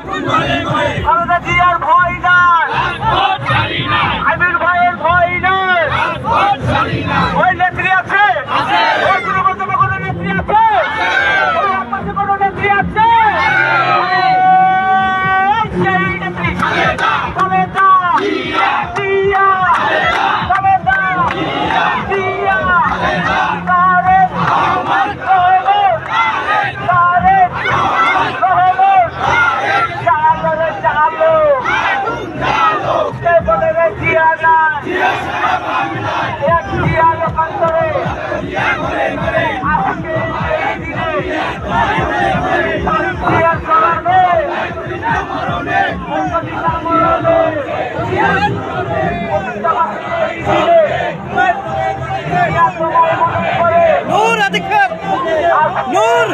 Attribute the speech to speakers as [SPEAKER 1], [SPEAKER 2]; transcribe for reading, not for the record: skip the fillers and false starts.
[SPEAKER 1] খালেদা জিয়ার ভয় নাই, আমির ভাইয়ের ভয় নাই। ওই নেত্রী আছে, ওই তৃণমূলে কোনো নেত্রী আছে, ওই আব্বাসে কোনো নেত্রী আছে। সেই নেত্রী খালেদা জিয়া, খালেদা জিয়া, তারেক রহমান, তারেক রহমান, চালো রে চালো, বলে রে জিয়া না, এক জিয়া লোকান্তরে আজকে এই দিনে জিয়ার চরণে
[SPEAKER 2] নূর আদিক্ষেপ নূর